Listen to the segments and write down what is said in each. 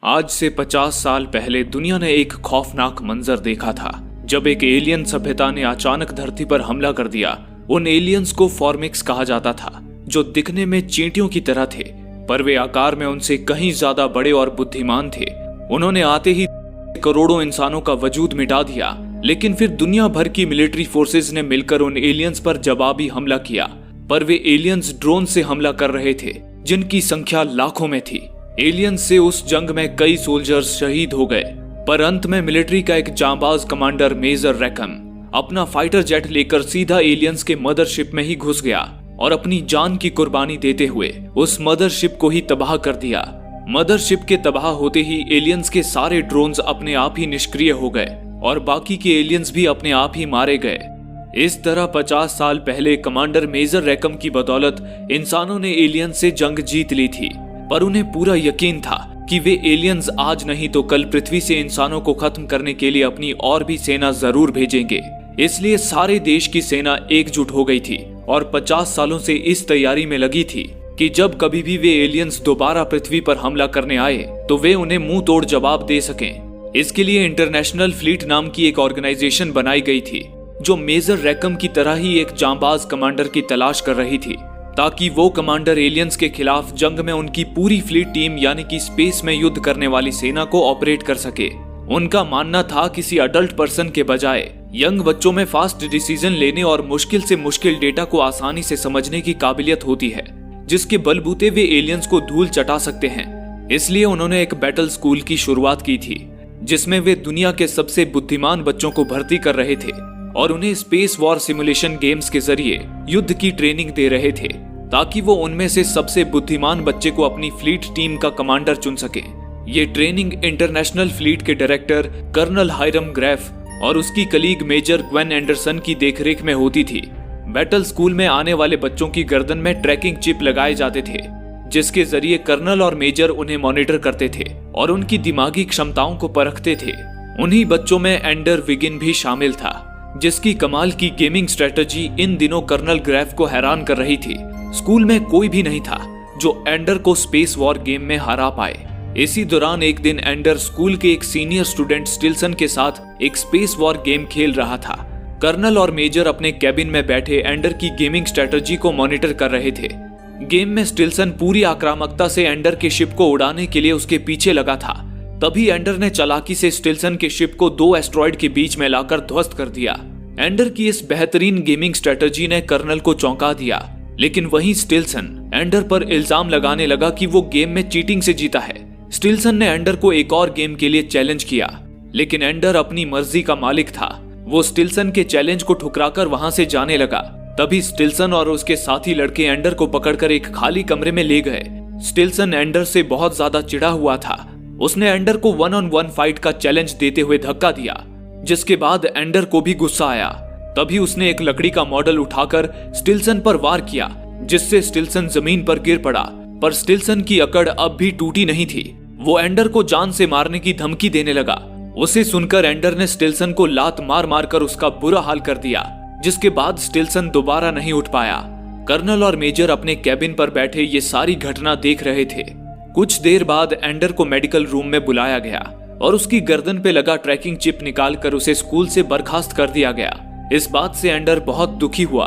आज से 50 साल पहले दुनिया ने एक खौफनाक मंजर देखा था जब एक एलियन सभ्यता ने अचानक धरती पर हमला कर दिया। उन एलियंस को फॉर्मिक्स कहा जाता था, जो दिखने में चींटियों की तरह थे, पर वे आकार में उनसे कहीं ज्यादा बड़े और बुद्धिमान थे। उन्होंने आते ही करोड़ों इंसानों का वजूद मिटा दिया, लेकिन फिर दुनिया भर की मिलिट्री फोर्सेस ने मिलकर उन एलियंस पर जवाबी हमला किया। पर वे एलियंस ड्रोन से हमला कर रहे थे, जिनकी संख्या लाखों में थी। एलियंस से उस जंग में कई सोल्जर्स शहीद हो गए, पर अंत में मिलिट्री का एक जांबाज कमांडर मेजर रैकम अपना फाइटर जेट लेकर सीधा एलियंस के मदरशिप में ही घुस गया और अपनी जान की कुर्बानी देते हुए उस मदरशिप को ही तबाह कर दिया। मदरशिप के तबाह होते ही एलियंस के सारे ड्रोन्स अपने आप ही निष्क्रिय हो गए और बाकी के एलियंस भी अपने आप ही मारे गए। इस तरह 50 साल पहले कमांडर मेजर रैकम की बदौलत इंसानों ने एलियंस से जंग जीत ली थी, पर उन्हें पूरा यकीन था कि वे एलियंस आज नहीं तो कल पृथ्वी से इंसानों को खत्म करने के लिए अपनी और भी सेना जरूर भेजेंगे। इसलिए सारे देश की सेना एकजुट हो गई थी और 50 सालों से इस तैयारी में लगी थी कि जब कभी भी वे एलियंस दोबारा पृथ्वी पर हमला करने आए तो वे उन्हें मुंह तोड़ जवाब दे सकें। इसके लिए इंटरनेशनल फ्लीट नाम की एक ऑर्गेनाइजेशन बनाई गई थी, जो मेजर रैकम की तरह ही एक जांबाज कमांडर की तलाश कर रही थी, ताकि वो कमांडर एलियंस के खिलाफ जंग में उनकी पूरी फ्लीट टीम यानी कि स्पेस में युद्ध करने वाली सेना को ऑपरेट कर सके। उनका मानना था किसी अडल्ट पर्सन के बजाय यंग बच्चों में फास्ट डिसीजन लेने और मुश्किल से मुश्किल डेटा को आसानी से समझने की काबिलियत होती है, जिसके बलबूते वे एलियंस को धूल चटा सकते हैं। इसलिए उन्होंने एक बैटल स्कूल की शुरुआत की थी, जिसमें वे दुनिया के सबसे बुद्धिमान बच्चों को भर्ती कर रहे थे और उन्हें स्पेस वॉर सिमुलेशन गेम्स के जरिए युद्ध की ट्रेनिंग दे रहे थे, ताकि वो उनमें से सबसे बुद्धिमान बच्चे को अपनी फ्लीट टीम का कमांडर चुन सके। ये ट्रेनिंग इंटरनेशनल फ्लीट के डायरेक्टर कर्नल हायरम ग्रेफ और उसकी कलीग मेजर ग्वेन एंडरसन की देखरेख में होती थी। बैटल स्कूल में आने वाले बच्चों की गर्दन में ट्रैकिंग चिप लगाए जाते थे, जिसके जरिए कर्नल और मेजर उन्हें मॉनिटर करते थे और उनकी दिमागी क्षमताओं को परखते थे। उन्हीं बच्चों में एंडर विगिन भी शामिल था, जिसकी कमाल की गेमिंग स्ट्रेटजी इन दिनों कर्नल ग्रेफ को हैरान कर रही थी। स्कूल में कोई भी नहीं था जो एंडर को स्पेस वॉर गेम में हरा पाए। इसी दौरान एक दिन एंडर स्कूल के एक सीनियर स्टूडेंट स्टिल्सन के साथ एक स्पेस वॉर गेम खेल रहा था। कर्नल और मेजर अपने कैबिन में बैठे एंडर की गेमिंग स्ट्रेटजी को मॉनिटर कर रहे थे। गेम में स्टिल्सन पूरी आक्रामकता से एंडर के शिप को उड़ाने के लिए उसके पीछे लगा था। तभी एंडर ने चालाकी से स्टिल्सन के शिप को 2 एस्ट्रॉइड के बीच में लाकर ध्वस्त कर दिया। एंडर की इस बेहतरीन गेमिंग स्ट्रेटजी ने कर्नल को चौंका दिया, लेकिन वहीं स्टिल्सन एंडर पर इल्जाम लगाने लगा कि वो गेम में चीटिंग से जीता है। स्टिल्सन ने एंडर को एक और गेम के लिए चैलेंज किया, लेकिन एंडर अपनी मर्जी का मालिक था। वो स्टिल्सन के चैलेंज को ठुकराकर वहां से जाने लगा। तभी स्टिल्सन और उसके साथी लड़के एंडर को पकड़कर एक खाली कमरे में ले गए। स्टिल्सन एंडर से बहुत ज्यादा चिढ़ा हुआ था। उसने एंडर को 1-on-1 फाइट का चैलेंज देते हुए धक्का दिया, जिसके बाद एंडर को भी गुस्सा आया। तभी उसने एक लकड़ी का मॉडल उठाकर स्टिल्सन पर वार किया, जिससे स्टिल्सन जमीन पर गिर पड़ा। पर स्टिल्सन की अकड़ अब भी टूटी नहीं थी। वो एंडर को जान से मारने की धमकी देने लगा। उसे सुनकर एंडर ने स्टिल्सन को लात मार मार कर उसका बुरा हाल कर दिया, जिसके बाद स्टिल्सन दोबारा नहीं उठ पाया। कर्नल और मेजर अपने कैबिन पर बैठे ये सारी घटना देख रहे थे। कुछ देर बाद एंडर को मेडिकल रूम में बुलाया गया और उसकी गर्दन पे लगा ट्रैकिंग चिप निकालकर उसे स्कूल से बर्खास्त कर दिया गया। इस बात से एंडर बहुत दुखी हुआ।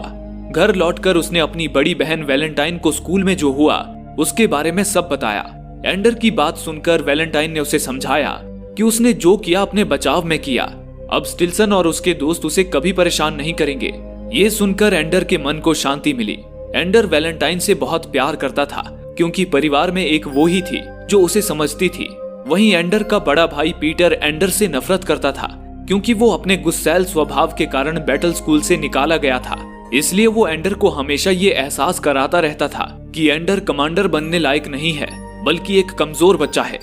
घर लौटकर उसने अपनी बड़ी बहन वैलेंटाइन को स्कूल में जो हुआ उसके बारे में सब बताया। एंडर की बात सुनकर वैलेंटाइन ने उसे समझाया कि उसने जो किया अपने बचाव में किया। अब स्टिल्सन और उसके दोस्त उसे कभी परेशान नहीं करेंगे। ये सुनकर एंडर के मन को शांति मिली। एंडर वैलेंटाइन से बहुत प्यार करता था, क्योंकि परिवार में एक वो ही थी जो उसे समझती थी। वहीं एंडर का बड़ा भाई पीटर एंडर से नफरत करता था, क्योंकि वो अपने गुस्सैल स्वभाव के कारण बैटल स्कूल से निकाला गया था। इसलिए वो एंडर को हमेशा ये एहसास कराता रहता था कि एंडर कमांडर बनने लायक नहीं है, बल्कि एक कमजोर बच्चा है।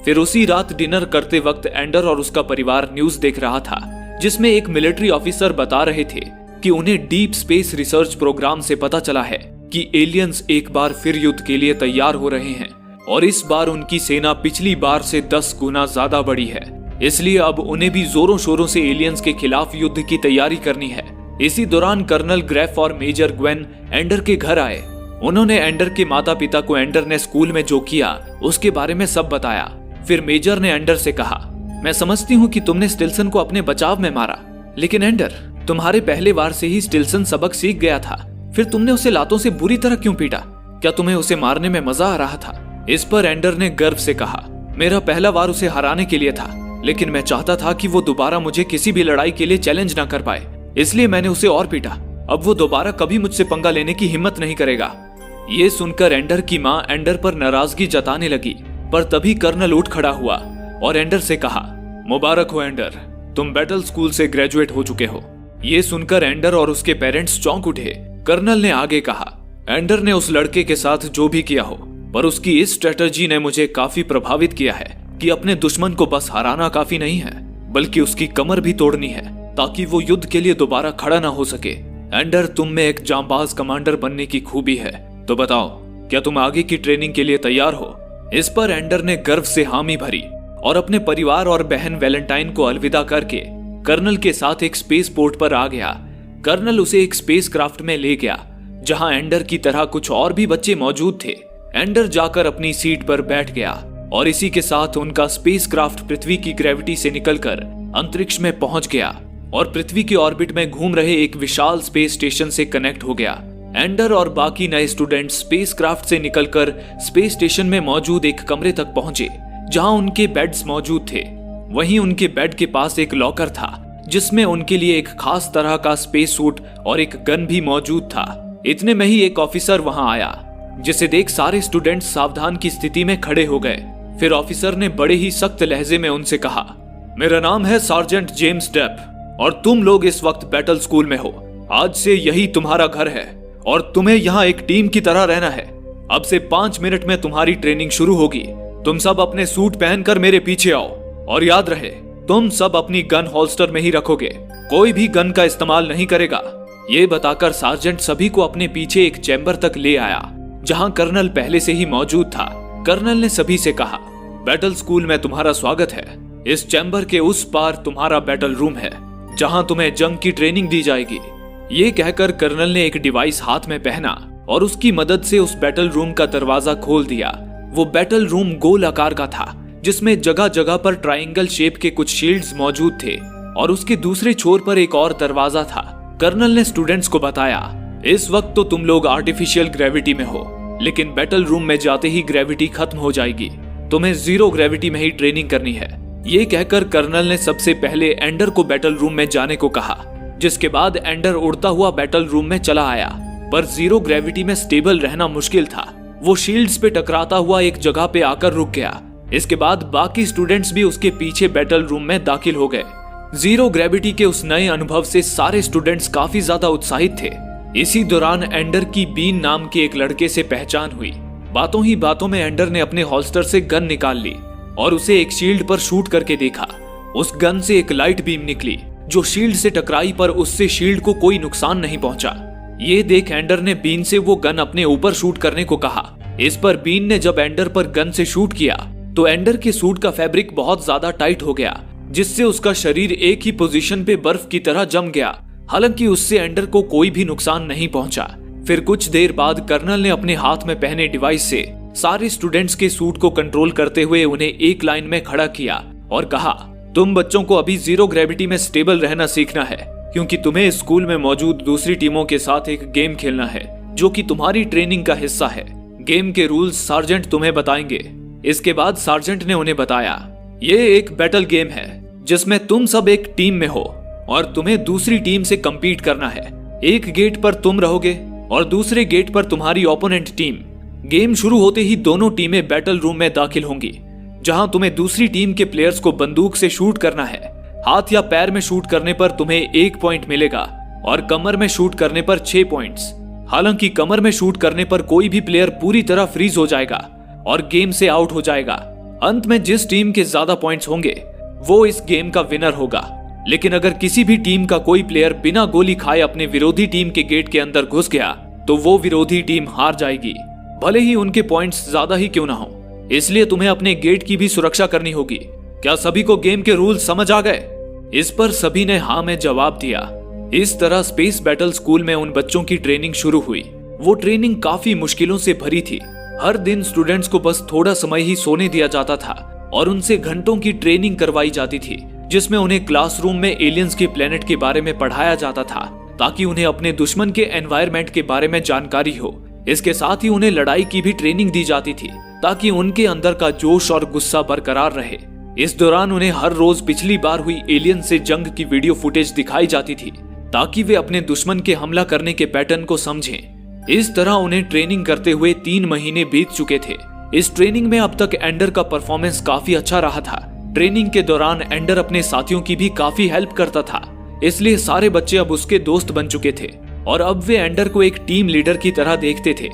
फिर उसी रात डिनर करते वक्त एंडर और उसका परिवार न्यूज देख रहा था, जिसमें एक मिलिट्री ऑफिसर बता रहे थे कि उन्हें डीप स्पेस रिसर्च प्रोग्राम से पता चला है कि एलियंस एक बार फिर युद्ध के लिए तैयार हो रहे हैं और इस बार उनकी सेना पिछली बार से 10 गुना ज्यादा बड़ी है। इसलिए अब उन्हें भी जोरों शोरों से एलियंस के खिलाफ युद्ध की तैयारी करनी है। इसी दौरान कर्नल ग्रेफ और मेजर ग्वेन एंडर के घर आए। उन्होंने एंडर के माता पिता को एंडर ने स्कूल में जो किया उसके बारे में सब बताया। फिर मेजर ने एंडर से कहा, मैं समझती हूँ कि तुमने स्टिल्सन को अपने बचाव में मारा, लेकिन एंडर, तुम्हारे पहले वार से ही स्टिल्सन सबक सीख गया था। फिर तुमने उसे लातों से बुरी तरह क्यों पीटा? क्या तुम्हें उसे मारने में मजा आ रहा था? इस पर एंडर ने गर्व से कहा, मेरा पहला वार उसे हराने के लिए था, लेकिन मैं चाहता था कि वो दोबारा मुझे किसी भी लड़ाई के लिए चैलेंज ना कर पाए, इसलिए मैंने उसे और पीटा। अब वो दोबारा कभी मुझसे पंगा लेने की हिम्मत नहीं करेगा। ये सुनकर एंडर की माँ एंडर पर नाराजगी जताने लगी, पर तभी कर्नल उठ खड़ा हुआ और एंडर से कहा, मुबारक हो एंडर, तुम बैटल स्कूल से ग्रेजुएट हो चुके हो। ये सुनकर एंडर और उसके पेरेंट्स चौंक उठे। कर्नल ने आगे कहा, एंडर ने उस लड़के के साथ जो भी किया हो, पर उसकी इस स्ट्रेटजी ने मुझे काफी प्रभावित किया है कि अपने दुश्मन को बस हराना काफी नहीं है, बल्कि उसकी कमर भी तोड़नी है ताकि वो युद्ध के लिए दोबारा खड़ा ना हो सके। एंडर, तुम में एक जांबाज कमांडर बनने की खूबी है, तो बताओ, क्या तुम आगे की ट्रेनिंग के लिए तैयार हो? इस पर एंडर ने गर्व से हामी भरी और अपने परिवार और बहन वैलेंटाइन को अलविदा करके कर्नल के साथ एक स्पेस पोर्ट पर आ गया। कर्नल उसे एक स्पेस क्राफ्ट में ले गया जहां एंडर की तरह कुछ और भी बच्चे मौजूद थे। एंडर जाकर अपनी सीट पर बैठ गया और इसी के साथ उनका स्पेस क्राफ्ट पृथ्वी की ग्रेविटी से निकलकर अंतरिक्ष में पहुंच गया और पृथ्वी के ऑर्बिट में घूम रहे एक विशाल स्पेस स्टेशन से कनेक्ट हो गया। एंडर और बाकी नए स्टूडेंट्स स्पेस क्राफ्ट से निकलकर स्पेस स्टेशन में मौजूद एक कमरे तक पहुंचे जहां उनके बेड्स मौजूद थे। वहीं उनके बेड के पास एक लॉकर था जिसमें उनके लिए एक खास तरह का स्पेस सूट और एक गन भी मौजूद था। इतने में ही एक ऑफिसर वहां आया, जिसे देख सारे स्टूडेंट्स सावधान की स्थिति में खड़े हो गए। फिर ऑफिसर ने बड़े ही सख्त लहजे में उनसे कहा, मेरा नाम है सार्जेंट जेम्स डेप और तुम लोग इस वक्त बैटल स्कूल में हो। आज से यही तुम्हारा घर है और तुम्हें यहाँ एक टीम की तरह रहना है। अब से 5 मिनट में तुम्हारी ट्रेनिंग शुरू होगी। तुम सब अपने सूट पहनकर मेरे पीछे आओ और याद रहे, तुम सब अपनी गन होल्स्टर में ही रखोगे, कोई भी गन का इस्तेमाल नहीं करेगा। ये बताकर सार्जेंट सभी को अपने पीछे एक चैम्बर तक ले आया जहां कर्नल पहले से ही मौजूद था। कर्नल ने सभी से कहा, बैटल स्कूल में तुम्हारा स्वागत है। इस चैम्बर के उस पार तुम्हारा बैटल रूम है जहां तुम्हें जंग की ट्रेनिंग दी जाएगी। ये कहकर कर्नल ने एक डिवाइस हाथ में पहना और उसकी मदद से उस बैटल रूम का दरवाजा खोल दिया। वो बैटल रूम गोल आकार का था जिसमें जगह जगह पर ट्रायंगल शेप के कुछ शील्ड्स मौजूद थे और उसके दूसरे छोर पर एक और दरवाजा था। कर्नल ने स्टूडेंट्स को बताया, इस वक्त तो तुम लोग आर्टिफिशियल ग्रेविटी में हो, लेकिन बैटल रूम में जाते ही ग्रेविटी खत्म हो जाएगी। तुम्हें 0 ग्रेविटी में ही ट्रेनिंग करनी है। ये कहकर कर्नल ने सबसे पहले एंडर को बैटल रूम में जाने को कहा, जिसके बाद एंडर उड़ता हुआ बैटल रूम में चला आया। पर 0 ग्रेविटी में स्टेबल रहना मुश्किल था। वो शील्ड्स पे टकराता हुआ एक जगह पे आकर रुक गया। इसके बाद बाकी स्टूडेंट्स भी उसके पीछे बैटल रूम में दाखिल हो गए। 0 ग्रेविटी के उस नए अनुभव से सारे स्टूडेंट्स काफी ज्यादा उत्साहित थे। इसी दौरान एंडर की बीन नाम के एक लड़के से पहचान हुई। बातों ही बातों में एंडर ने अपने होल्स्टर से गन निकाल ली और उसे एक शील्ड पर शूट करके देखा। उस गन से एक लाइट बीम निकली जो शील्ड से टकराई, पर उससे शील्ड को कोई नुकसान नहीं पहुंचा। ये देख एंडर ने बीन से वो गन अपने ऊपर शूट करने को कहा। इस पर बीन ने जब एंडर पर गन से शूट किया तो एंडर के सूट का फैब्रिक बहुत ज्यादा टाइट हो गया, जिससे उसका शरीर एक ही पोजीशन पे बर्फ की तरह जम गया। हालांकि उससे एंडर को कोई भी नुकसान नहीं पहुंचा। फिर कुछ देर बाद कर्नल ने अपने हाथ में पहने डिवाइस से सारे स्टूडेंट्स के सूट को कंट्रोल करते हुए उन्हें एक लाइन में खड़ा किया और कहा, तुम बच्चों को अभी 0 ग्रेविटी में स्टेबल रहना सीखना है, क्योंकि तुम्हें स्कूल में मौजूद दूसरी टीमों के साथ एक गेम खेलना है जो कि तुम्हारी ट्रेनिंग का हिस्सा है। गेम के रूल्स सार्जेंट तुम्हें बताएंगे। इसके बाद सार्जेंट ने उन्हें बताया, ये एक बैटल गेम है जिसमें तुम सब एक टीम में हो और तुम्हें दूसरी टीम से कम्पीट करना है। एक गेट पर तुम रहोगे और दूसरे गेट पर तुम्हारी ओपोनेंट टीम। गेम शुरू होते ही दोनों टीमें बैटल रूम में दाखिल होंगी, जहां तुम्हें दूसरी टीम के प्लेयर्स को बंदूक से शूट करना है। हाथ या पैर में शूट करने पर तुम्हें 1 पॉइंट मिलेगा और कमर में शूट करने पर 6 पॉइंट्स। हालांकि कमर में शूट करने पर कोई भी प्लेयर पूरी तरह फ्रीज हो जाएगा और गेम से आउट हो जाएगा। अंत में जिस टीम के ज्यादा पॉइंट्स होंगे वो इस गेम का विनर होगा। लेकिन अगर किसी भी टीम का कोई प्लेयर बिना गोली खाए अपने विरोधी टीम के गेट के अंदर घुस गया तो वो विरोधी टीम हार जाएगी, भले ही उनके पॉइंट्स ज्यादा ही क्यों ना हो। इसलिए तुम्हें अपने गेट की भी सुरक्षा करनी होगी। क्या सभी को गेम के रूल्स समझ आ गए? इस पर सभी ने हाँ में जवाब दिया। इस तरह स्पेस बैटल स्कूल में उन बच्चों की ट्रेनिंग शुरू हुई। वो ट्रेनिंग काफी मुश्किलों से भरी थी। हर दिन स्टूडेंट्स को बस थोड़ा समय ही सोने दिया जाता था, और उनसे घंटों की ट्रेनिंग करवाई जाती थी, जिसमें उन्हें क्लासरूम में एलियंस के प्लेनेट के बारे में पढ़ाया जाता था ताकि उन्हें अपने दुश्मन के एनवायरनमेंट के बारे में जानकारी हो। इसके साथ ही उन्हें लड़ाई की भी ट्रेनिंग दी जाती थी ताकि उनके अंदर का जोश और गुस्सा बरकरार रहे। इस दौरान उन्हें हर रोज पिछली बार हुई एलियन से जंग की वीडियो फुटेज दिखाई जाती थी ताकि वे अपने दुश्मन के हमला करने के पैटर्न को समझें। इस तरह उन्हें ट्रेनिंग करते हुए 3 महीने बीत चुके थे। इस ट्रेनिंग में अब तक एंडर का परफॉर्मेंस काफी अच्छा रहा था। ट्रेनिंग के दौरान एंडर अपने साथियों की भी काफी हेल्प करता था, इसलिए सारे बच्चे अब उसके दोस्त बन चुके थे और अब वे एंडर को एक टीम लीडर की तरह देखते थे।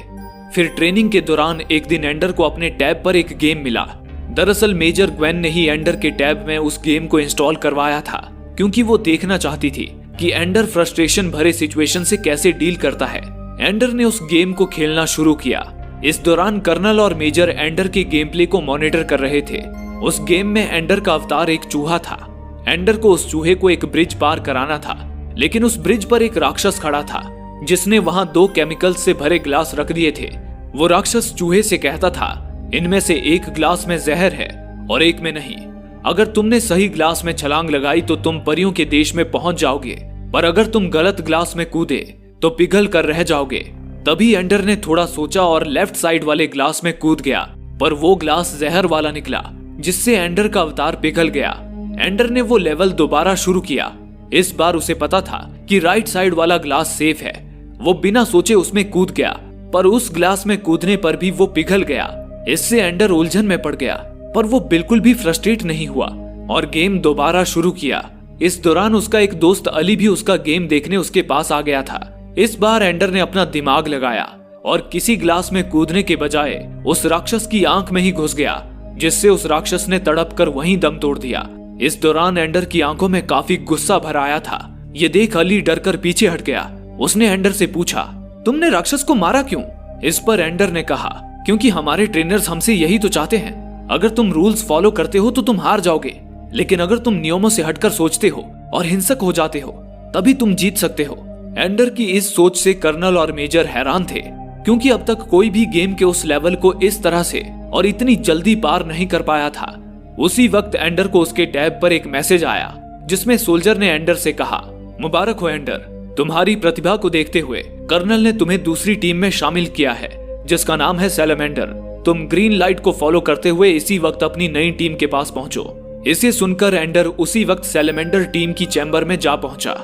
फिर ट्रेनिंग के दौरान एक दिन एंडर को अपने टैब पर एक गेम मिला। दरअसल मेजर ग्वेन ने ही एंडर के टैब में उस गेम को इंस्टॉल करवाया था, क्योंकि वो देखना चाहती थी कि एंडर फ्रस्ट्रेशन भरे सिचुएशन से कैसे डील करता है। एंडर ने उस गेम को खेलना शुरू किया। इस दौरान कर्नल और मेजर एंडर के गेम प्ले को मॉनिटर कर रहे थे। उस गेम में एंडर का अवतार एक चूहा था। एंडर को उस चूहे को एक ब्रिज पार कराना था, लेकिन उस ब्रिज पर एक राक्षस खड़ा था जिसने वहां 2 केमिकल्स से भरे ग्लास रख दिए थे। वो राक्षस चूहे से कहता था, इनमें से एक ग्लास में जहर है और एक में नहीं। अगर तुमने सही ग्लास में छलांग लगाई तो तुम परियों के देश में पहुंच जाओगे, पर अगर तुम गलत ग्लास में कूदे तो पिघल कर रह जाओगे। तभी एंडर ने थोड़ा सोचा और लेफ्ट साइड वाले ग्लास में कूद गया, पर वो ग्लास जहर वाला निकला, जिससे एंडर का अवतार पिघल गया। एंडर ने वो लेवल दोबारा शुरू किया। इस बार उसे पता था कि राइट साइड वाला ग्लास सेफ है। वो बिना सोचे उसमें कूद गया, पर उस ग्लास में कूदने पर भी वो पिघल गया। इससे एंडर उलझन में पड़ गया, पर वो बिल्कुल भी फ्रस्ट्रेट नहीं हुआ और गेम दोबारा शुरू किया। इस दौरान उसका एक दोस्त अली भी उसका गेम देखने उसके पास आ गया था। इस बार एंडर ने अपना दिमाग लगाया और किसी ग्लास में कूदने के बजाय उस राक्षस की आंख में ही घुस गया, जिससे उस राक्षस ने तड़प कर वहीं दम तोड़ दिया। इस दौरान एंडर की आंखों में काफी गुस्सा भर आया था। ये देख अली डर कर पीछे हट गया। उसने एंडर से पूछा, तुमने राक्षस को मारा क्यों? इस पर एंडर ने कहा, क्योंकि हमारे ट्रेनर्स हमसे यही तो चाहते हैं। अगर तुम रूल्स फॉलो करते हो तो तुम हार जाओगे, लेकिन अगर तुम नियमों से हटकर सोचते हो और हिंसक हो जाते हो तभी तुम जीत सकते हो। एंडर की इस सोच से कर्नल और मेजर हैरान थे, क्योंकि अब तक कोई भी गेम के उस लेवल को इस तरह से और इतनी जल्दी पार नहीं कर पाया था। उसी वक्त एंडर को उसके टैब पर एक मैसेज आया, जिसमें सोल्जर ने एंडर से कहा, मुबारक हो एंडर, तुम्हारी प्रतिभा को देखते हुए कर्नल ने तुम्हें दूसरी टीम में शामिल किया है, जिसका नाम है सैलमेंडर। तुम ग्रीन लाइट को फॉलो करते हुए इसी वक्त अपनी नई टीम के पास पहुंचो। इसे सुनकर एंडर उसी वक्त सैलमेंडर टीम की चैम्बर में जा पहुंचा,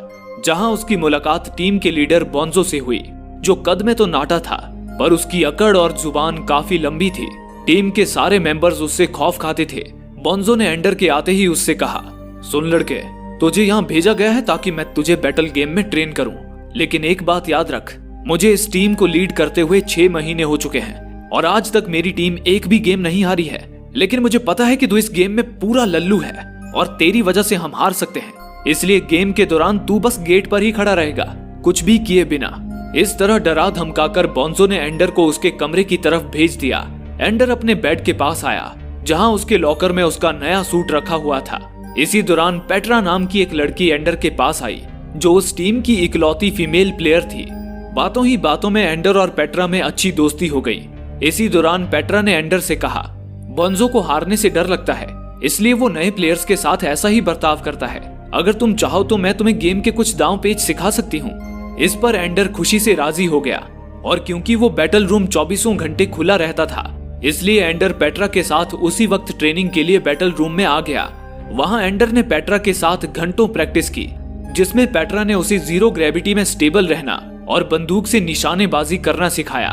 जहां उसकी मुलाकात टीम के लीडर बोंजो से हुई, जो कद में तो नाटा था, पर उसकी अकड़ और जुबान काफी लंबी थी। टीम के सारे मेंबर्स उससे खौफ खाते थे। बोंजो ने एंडर के आते ही उससे कहा, सुन लड़के, तुझे यहाँ भेजा गया है ताकि मैं तुझे बैटल गेम में ट्रेन करूं, लेकिन एक बात याद रख, मुझे इस टीम को लीड करते हुए 6 महीने हो चुके हैं और आज तक मेरी टीम एक भी गेम नहीं हारी है। लेकिन मुझे पता है कि तू इस गेम में पूरा लल्लू है और तेरी वजह से हम हार सकते हैं, इसलिए गेम के दौरान तू बस गेट पर ही खड़ा रहेगा, कुछ भी किए बिना। इस तरह डरा धमकाकर बोंजो ने एंडर को उसके कमरे की तरफ भेज दिया। एंडर अपने बेड के पास आया, जहां उसके लॉकर में उसका नया सूट रखा हुआ था। इसी दौरान पेट्रा नाम की एक लड़की एंडर के पास आई, जो उस टीम की इकलौती फीमेल प्लेयर थी। बातों ही बातों में एंडर और पेट्रा में अच्छी दोस्ती हो गई। इसी दौरान पेट्रा ने एंडर से कहा, बोंजो को हारने से डर लगता है, इसलिए वो नए प्लेयर्स के साथ ऐसा ही बर्ताव करता है। अगर तुम चाहो तो मैं तुम्हें गेम के कुछ दांव पेच सिखा सकती हूँ। इस पर एंडर खुशी से राजी हो गया, और क्योंकि वो बैटल रूम 24 घंटे खुला रहता था, इसलिए एंडर पेट्रा के साथ उसी वक्त ट्रेनिंग के लिए बैटल रूम में आ गया। वहां एंडर ने पेट्रा के साथ घंटों प्रैक्टिस की, जिसमें पेट्रा ने उसे 0 ग्रेविटी में स्टेबल रहना और बंदूक से निशानेबाजी करना सिखाया।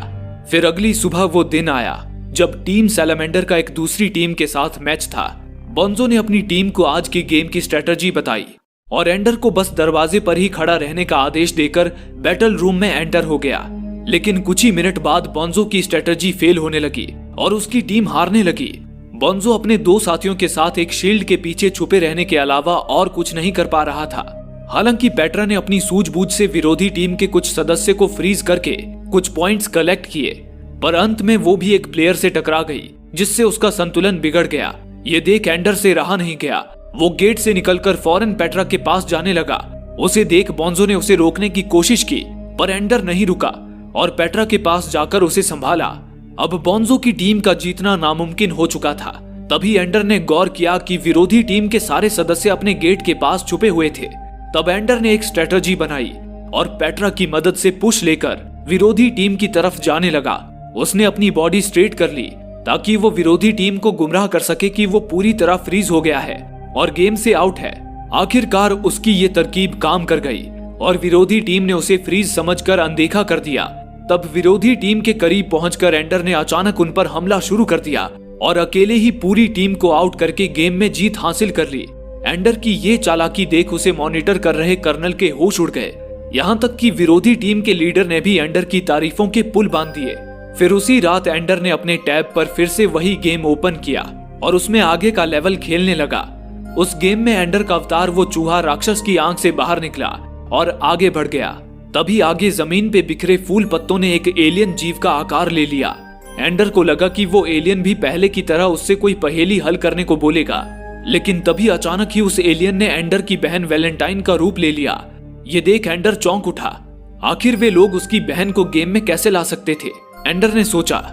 फिर अगली सुबह वो दिन आया जब टीम सैलमेंडर का एक दूसरी टीम के साथ मैच था। बोंजो ने अपनी टीम को आज की गेम की स्ट्रेटजी बताई और एंडर को बस दरवाजे पर ही खड़ा रहने का आदेश देकर बैटल रूम में एंटर हो गया। लेकिन कुछ ही मिनट बाद बोंजो की स्ट्रेटजी फेल होने लगी और उसकी टीम हारने लगी। बोंजो अपने 2 साथियों के साथ एक शील्ड के पीछे छुपे रहने के अलावा और कुछ नहीं कर पा रहा था। हालांकि पेट्रा ने अपनी सूझबूझ से विरोधी टीम के कुछ सदस्य को फ्रीज करके कुछ पॉइंट्स कलेक्ट किए, पर अंत में वो भी एक प्लेयर से टकरा गई, जिससे उसका संतुलन बिगड़ गया। ये देख एंडर से रहा नहीं गया। वो गेट से निकलकर फौरन पेट्रा के पास जाने लगा। उसे देख बोंजो ने उसे रोकने की कोशिश की, पर एंडर नहीं रुका और पेट्रा के पास जाकर उसे संभाला। अब बोंजो की टीम का जीतना नामुमकिन हो चुका था, तभी एंडर ने गौर किया कि विरोधी टीम के सारे सदस्य अपने गेट के पास छुपे हुए थे। तब एंडर ने एक स्ट्रेटजी बनाई और पेट्रा की मदद से पुश लेकर विरोधी टीम की तरफ जाने लगा। उसने अपनी बॉडी स्ट्रेट कर ली ताकि वो विरोधी टीम को गुमराह कर सके कि वो पूरी तरह फ्रीज हो गया है और गेम से आउट है। आखिरकार उसकी ये तरकीब काम कर गई और विरोधी टीम ने उसे फ्रीज समझकर अनदेखा कर दिया। तब विरोधी टीम के करीब पहुंचकर एंडर ने अचानक उन पर हमला शुरू कर दिया और अकेले ही पूरी टीम को आउट करके गेम में जीत हासिल कर ली। एंडर की ये चालाकी देख उसे मॉनिटर कर रहे कर्नल के होश उड़ गए। यहाँ तक कि विरोधी टीम के लीडर ने भी एंडर की तारीफों के पुल बांध दिए। फिर उसी रात एंडर ने अपने टैब पर फिर से वही गेम ओपन किया और उसमें आगे का लेवल खेलने लगा। उस गेम में एंडर का अवतार वो चूहा राक्षस की आंख से बाहर निकला और आगे बढ़ गया। तभी आगे जमीन पे बिखरे फूल पत्तों ने एक एलियन जीव का आकार ले लिया। एंडर को लगा कि वो एलियन भी पहले की तरह उससे कोई पहेली हल करने को बोलेगा, लेकिन तभी अचानक ही उस एलियन ने एंडर की बहन वैलेंटाइन का रूप ले लिया। ये देख एंडर चौंक उठा। आखिर वे लोग उसकी बहन को गेम में कैसे ला सकते थे, एंडर ने सोचा।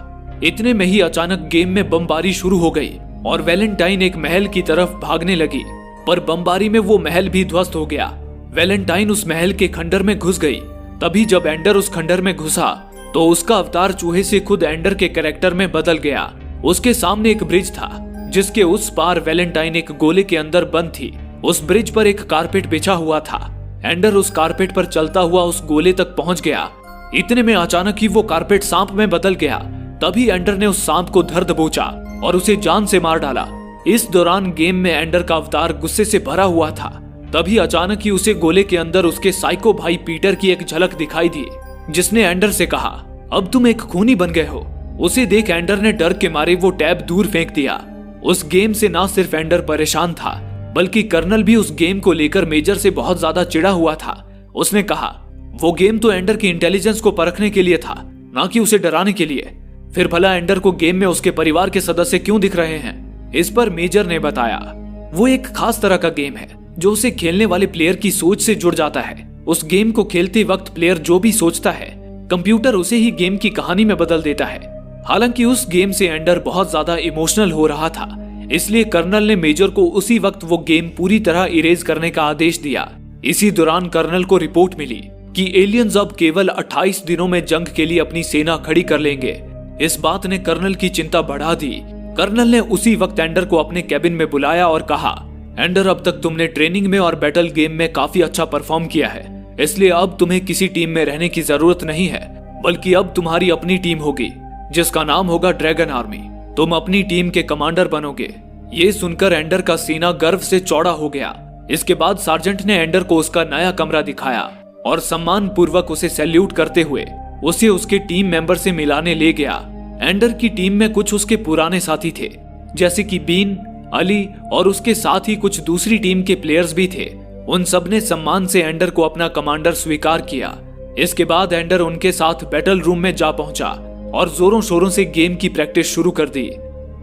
इतने में ही अचानक गेम में बमबारी शुरू हो गई और वैलेंटाइन एक महल की तरफ भागने लगी, पर बमबारी में वो महल भी ध्वस्त हो गया। वैलेंटाइन उस महल के खंडर में घुस गई। तभी जब एंडर उस खंडर में घुसा तो उसका अवतार चूहे से खुद एंडर के कैरेक्टर में बदल गया। उसके सामने एक ब्रिज था जिसके उस पार वैलेंटाइन एक गोले के अंदर बंद थी। उस ब्रिज पर एक कारपेट बिछा हुआ था। एंडर उस कारपेट पर चलता हुआ उस गोले तक पहुंच गया। इतने में अचानक ही वो कारपेट सांप में बदल गया। तभी एंडर ने उस सांप को धर दबोचा और उसे जान से मार डाला। इस दौरान गेम में एंडर का अवतार गुस्से से भरा हुआ था। तभी अचानक ही उसे गोले के अंदर उसके साइको भाई पीटर की एक झलक दिखाई दी, जिसने एंडर से कहा, अब तुम एक खूनी बन गए हो। उसे देख एंडर ने डर के मारे वो टैब दूर फेंक दिया। उस गेम से ना सिर्फ एंडर परेशान था, बल्कि कर्नल भी उस गेम को लेकर मेजर से बहुत ज्यादा चिढ़ा हुआ था। उसने कहा, वो गेम तो एंडर की इंटेलिजेंस को परखने के लिए था, ना कि उसे डराने के लिए। फिर भला एंडर को गेम में उसके परिवार के सदस्य क्यों दिख रहे हैं? इस पर मेजर ने बताया, वो एक खास तरह का गेम है जो उसे खेलने वाले प्लेयर की सोच से जुड़ जाता है। उस गेम को खेलते वक्त प्लेयर जो भी सोचता है, कंप्यूटर उसे ही गेम की कहानी में बदल देता है। हालांकि उस गेम से एंडर बहुत ज्यादा इमोशनल हो रहा था, इसलिए कर्नल ने मेजर को उसी वक्त वो गेम पूरी तरह इरेज करने का आदेश दिया। इसी दौरान कर्नल को रिपोर्ट मिली कि एलियंस अब केवल 28 दिनों में जंग के लिए अपनी सेना खड़ी कर लेंगे। इस बात ने कर्नल की चिंता बढ़ा दी। कर्नल ने उसी वक्त एंडर को अपने कैबिन में बुलाया और कहा, एंडर, अब तक तुमने ट्रेनिंग में और बैटल गेम में काफी अच्छा परफॉर्म किया है, इसलिए अब तुम्हें किसी टीम में रहने की जरूरत नहीं है, बल्कि अब तुम्हारी अपनी टीम होगी जिसका नाम होगा ड्रैगन आर्मी। तुम अपनी टीम के कमांडर बनोगे। ये सुनकर एंडर का सीना गर्व से चौड़ा हो गया। इसके बाद सार्जेंट ने एंडर को उसका नया कमरा दिखाया और सम्मान पूर्वक उसे सैल्यूट करते हुए उसे उसके टीम मेंबर से मिलाने ले गया। एंडर की टीम में कुछ उसके पुराने साथी थे, जैसे कि बीन, अली और उसके साथ ही कुछ दूसरी टीम के प्लेयर्स भी थे। उन सब ने सम्मान से एंडर को अपना कमांडर स्वीकार किया। इसके बाद एंडर उनके साथ बैटल रूम में जा पहुंचा और जोरों शोरों से गेम की प्रैक्टिस शुरू कर दी।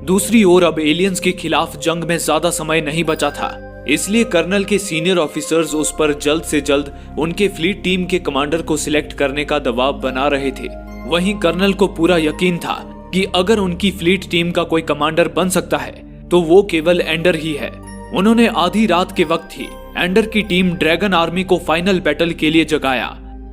दूसरी ओर अब एलियंस के खिलाफ जंग में ज्यादा समय नहीं बचा था, इसलिए कर्नल के सीनियर ऑफिसर्स उस पर जल्द से जल्द उनके फ्लीट टीम के कमांडर को सिलेक्ट करने का दबाव बना रहे थे। वहीं कर्नल को पूरा यकीन था कि अगर उनकी फ्लीट टीम का कोई कमांडर बन सकता है तो वो केवल एंडर ही है। उन्होंने आधी रात के वक्त ही एंडर की टीम ड्रैगन आर्मी को फाइनल बैटल के लिए जगाया।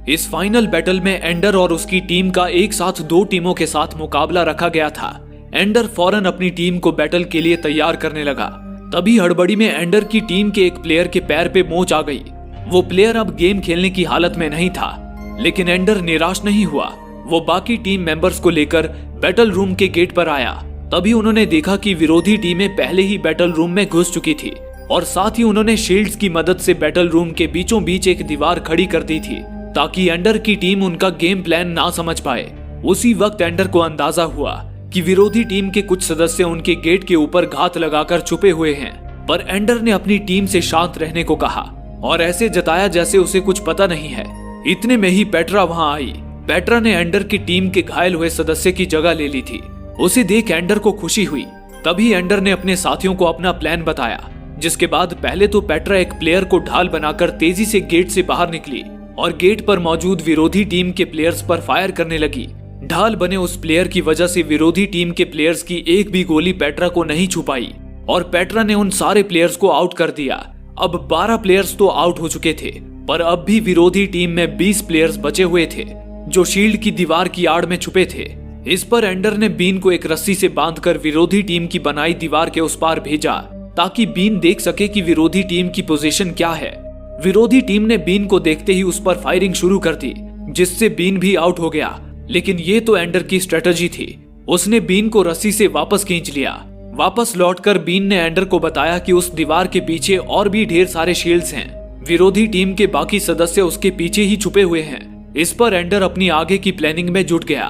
इस फाइनल बैटल में एंडर और उसकी टीम का एक साथ 2 टीमों के साथ मुकाबला रखा गया था। एंडर फौरन अपनी टीम को बैटल के लिए तैयार करने लगा। तभी हड़बड़ी में एंडर की टीम के एक प्लेयर के पैर पे मोच आ गई। वो प्लेयर अब गेम खेलने की हालत में नहीं था, लेकिन एंडर निराश नहीं हुआ। वो बाकी टीम मेंबर्स को लेकर बैटल रूम के गेट पर आया। तभी उन्होंने देखा कि विरोधी टीमें पहले ही बैटल रूम में घुस चुकी थी और साथ ही उन्होंने शील्ड्स की मदद से बैटल रूम के बीचों बीच एक दीवार खड़ी कर दी थी ताकि एंडर की टीम उनका गेम प्लान ना समझ पाए। उसी वक्त एंडर को अंदाजा हुआ कि विरोधी टीम के कुछ सदस्य उनके गेट के ऊपर घात लगाकर छुपे हुए हैं, पर एंडर ने अपनी टीम से शांत रहने को कहा और ऐसे जताया जैसे उसे कुछ पता नहीं है। इतने में ही पेट्रा वहां आई। पेट्रा ने एंडर की टीम के घायल हुए सदस्य की जगह ले ली थी। उसे देख एंडर को खुशी हुई। तभी एंडर ने अपने साथियों को अपना प्लान बताया, जिसके बाद पहले तो पेट्रा एक प्लेयर को ढाल बनाकर तेजी से गेट से बाहर निकली और गेट पर मौजूद विरोधी टीम के प्लेयर्स पर फायर करने लगी। ढाल बने उस प्लेयर की वजह से विरोधी टीम के प्लेयर्स की एक भी गोली पेट्रा को नहीं छू पाई। और पेट्रा ने उन सारे प्लेयर्स को आउट कर दिया। अब 12 प्लेयर्स तो आउट हो चुके थे, पर अब भी विरोधी टीम में 20 प्लेयर्स बचे हुए थे जो शील्ड की दीवार की आड़ में छुपे थे। इस पर एंडर ने बीन को एक रस्सी से बांधकर विरोधी टीम की बनाई दीवार के उस पार भेजा ताकि बीन देख सके कि विरोधी टीम की पोजीशन क्या है। विरोधी टीम ने बीन को देखते ही उस पर फायरिंग शुरू कर दी, जिससे बीन भी आउट हो गया। लेकिन ये तो एंडर की स्ट्रेटजी थी। उसने बीन को रस्सी से वापस खींच लिया। वापस लौटकर बीन ने एंडर को बताया कि उस दीवार के पीछे और भी ढेर सारे शील्ड्स हैं। विरोधी टीम के बाकी सदस्य उसके पीछे ही छुपे हुए हैं। इस पर एंडर अपनी आगे की प्लानिंग में जुट गया।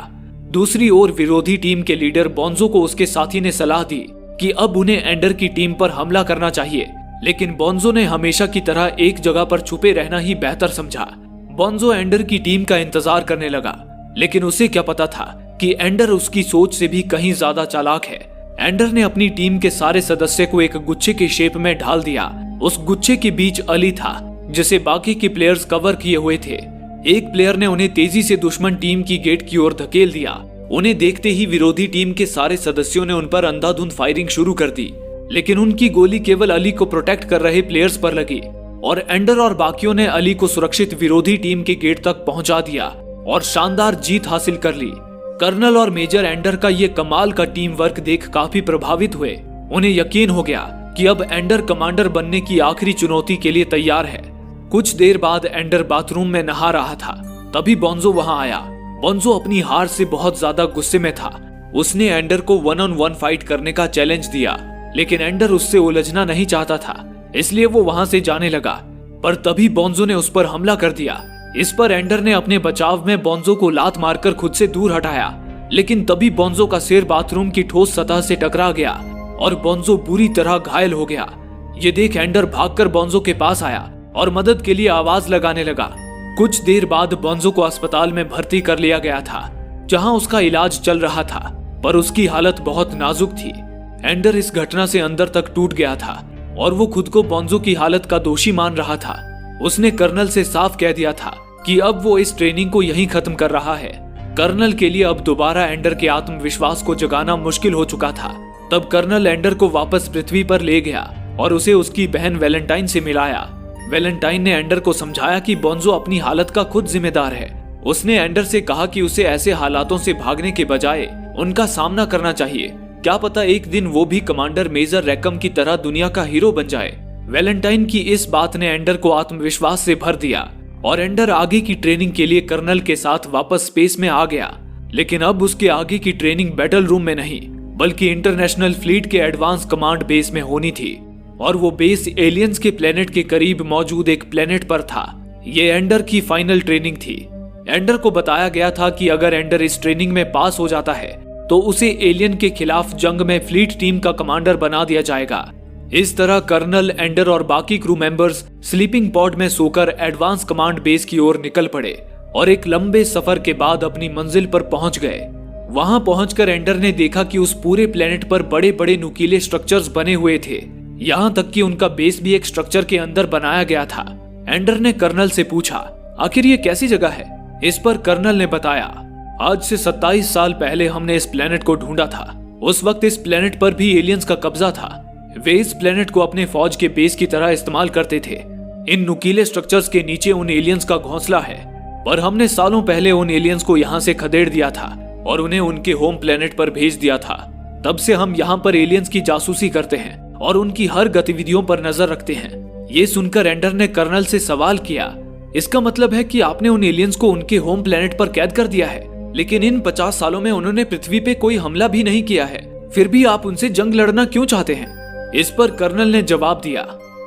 दूसरी ओर विरोधी टीम के लीडर बोंजो को उसके साथी ने सलाह दी कि अब उन्हें एंडर की टीम पर हमला करना चाहिए, लेकिन बोंजो ने हमेशा की तरह एक जगह पर छुपे रहना ही बेहतर समझा। बोंजो एंडर की टीम का इंतजार करने लगा, लेकिन उसे क्या पता था कि एंडर उसकी सोच से भी कहीं ज्यादा चालाक है। एंडर ने अपनी टीम के सारे सदस्य को एक गुच्छे के शेप में ढाल दिया। उस गुच्छे के बीच अली था, जिसे बाकी के प्लेयर्स कवर किए हुए थे। एक प्लेयर ने उन्हें तेजी से दुश्मन टीम की गेट की ओर धकेल दिया। उन्हें देखते ही विरोधी टीम के सारे सदस्यों ने उन पर अंधाधुंध फायरिंग शुरू कर दी, लेकिन उनकी गोली केवल अली को प्रोटेक्ट कर रहे प्लेयर्स पर लगी और एंडर और बाकियों ने अली को सुरक्षित विरोधी टीम के गेट तक पहुंचा दिया और शानदार जीत हासिल कर ली। कर्नल और मेजर एंडर का ये कमाल का टीम वर्क देख काफी प्रभावित हुए। उन्हें यकीन हो गया कि अब एंडर कमांडर बनने की आखिरी चुनौती के लिए तैयार है। कुछ देर बाद एंडर बाथरूम में नहा रहा था, तभी बोंजो वहां आया। बोंजो अपनी हार से बहुत ज्यादा गुस्से में था। उसने एंडर को 1-on-1 फाइट करने का चैलेंज दिया, लेकिन एंडर उससे उलझना नहीं चाहता था, इसलिए वो वहां से जाने लगा। पर तभी बोंजो ने उस पर हमला कर दिया। इस पर एंडर ने अपने बचाव में बोंजो को लात मारकर खुद से दूर हटाया, लेकिन तभी बोंजो का सिर बाथरूम की ठोस सतह से टकरा गया और बोंजो बुरी तरह घायल हो गया। ये देख एंडर भागकर बोंजो के पास आया और मदद के लिए आवाज लगाने लगा। कुछ देर बाद बोंजो को अस्पताल में भर्ती कर लिया गया था, जहां उसका इलाज चल रहा था, पर उसकी हालत बहुत नाजुक थी। एंडर इस घटना से अंदर तक टूट गया था और वो खुद को बोंजो की हालत का दोषी मान रहा था। उसने कर्नल से साफ कह दिया था कि अब वो इस ट्रेनिंग को यहीं खत्म कर रहा है। कर्नल के लिए अब दोबारा एंडर के आत्मविश्वास को जगाना मुश्किल हो चुका था। तब कर्नल एंडर को वापस पृथ्वी पर ले गया और उसे उसकी बहन वैलेंटाइन से मिलाया। वैलेंटाइन ने एंडर को समझाया कि बोंजो अपनी हालत का खुद जिम्मेदार है। उसने एंडर से कहा कि उसे ऐसे हालातों से भागने के बजाय उनका सामना करना चाहिए। क्या पता एक दिन वो भी कमांडर मेजर रैकम की तरह दुनिया का हीरो बन जाए। वैलेंटाइन की इस बात ने एंडर को आत्मविश्वास से भर दिया और एंडर आगे की ट्रेनिंग के लिए कर्नल के साथ वापस स्पेस में आ गया। लेकिन अब उसके आगे की ट्रेनिंग बैटल रूम में नहीं, बल्कि इंटरनेशनल फ्लीट के एडवांस कमांड बेस में होनी थी, और वो बेस एलियंस के प्लेनेट के करीब मौजूद एक प्लेनेट पर था। ये एंडर की फाइनल ट्रेनिंग थी। एंडर को बताया गया था कि अगर एंडर इस ट्रेनिंग में पास हो जाता है तो उसे एलियन के खिलाफ जंग में फ्लीट टीम का कमांडर बना दिया जाएगा। इस तरह कर्नल, एंडर और बाकी क्रू मेंबर्स स्लीपिंग पॉड में सोकर एडवांस कमांड बेस की ओर निकल पड़े और एक लंबे सफर के बाद अपनी मंजिल पर पहुंच गए। वहां पहुंचकर एंडर ने देखा कि उस पूरे प्लेनेट पर बड़े बड़े नुकीले स्ट्रक्चर्स बने हुए थे, यहां तक कि उनका बेस भी एक स्ट्रक्चर के अंदर बनाया गया था। एंडर ने कर्नल से पूछा, आखिर ये कैसी जगह है? इस पर कर्नल ने बताया, आज से 27 साल पहले हमने इस प्लेनेट को ढूंढा था। उस वक्त इस प्लेनेट पर भी एलियंस का कब्जा था। वे इस प्लेनेट को अपने फौज के बेस की तरह इस्तेमाल करते थे। इन नुकीले स्ट्रक्चर्स के नीचे उन एलियंस का घोंसला है, पर हमने सालों पहले उन एलियंस को यहाँ से खदेड़ दिया था और उन्हें उनके होम प्लेनेट पर भेज दिया था। तब से हम यहाँ पर एलियंस की जासूसी करते हैं और उनकी हर गतिविधियों पर नजर रखते हैं। ये सुनकर एंडर ने कर्नल से सवाल किया, इसका मतलब है कि आपने उन एलियंस को उनके होम प्लेनेट पर कैद कर दिया है, लेकिन इन 50 सालों में उन्होंने पृथ्वी पे कोई हमला भी नहीं किया है, फिर भी आप उनसे जंग लड़ना क्यों चाहते हैं? इस पर कर्नल ने जवाब दिया,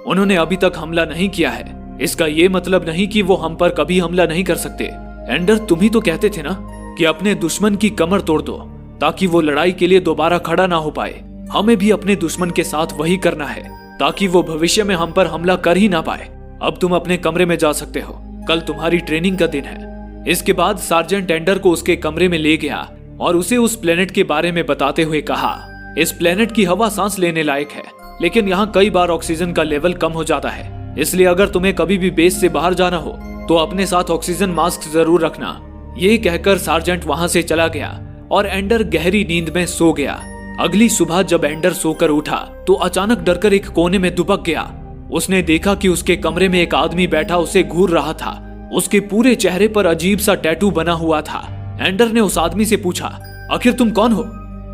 उन्होंने अभी तक हमला नहीं किया है, इसका ये मतलब नहीं कि वो हम पर कभी हमला नहीं कर सकते। एंडर, तुम ही तो कहते थे ना कि अपने दुश्मन की कमर तोड़ दो ताकि वो लड़ाई के लिए दोबारा खड़ा ना हो पाए। हमें भी अपने दुश्मन के साथ वही करना है ताकि वो भविष्य में हम पर हमला कर ही ना पाए। अब तुम अपने कमरे में जा सकते हो, कल तुम्हारी ट्रेनिंग का दिन है। इसके बाद सार्जेंट एंडर को उसके कमरे में ले गया और उसे उस प्लेनेट के बारे में बताते हुए कहा, इस प्लेनेट की हवा सांस लेने लायक है, लेकिन यहाँ कई बार ऑक्सीजन का लेवल कम हो जाता है, इसलिए अगर तुम्हें कभी भी बेस से बाहर जाना हो तो अपने साथ ऑक्सीजन मास्क जरूर रखना। ये कहकर सार्जेंट वहां से चला गया और एंडर गहरी नींद में सो गया। अगली सुबह जब एंडर सोकर उठा तो अचानक डरकर एक कोने में दुबक गया। उसने देखा कि उसके कमरे में एक आदमी बैठा उसे घूर रहा था। उसके पूरे चेहरे पर अजीब सा टैटू बना हुआ था। एंडर ने उस आदमी से पूछा, आखिर तुम कौन हो?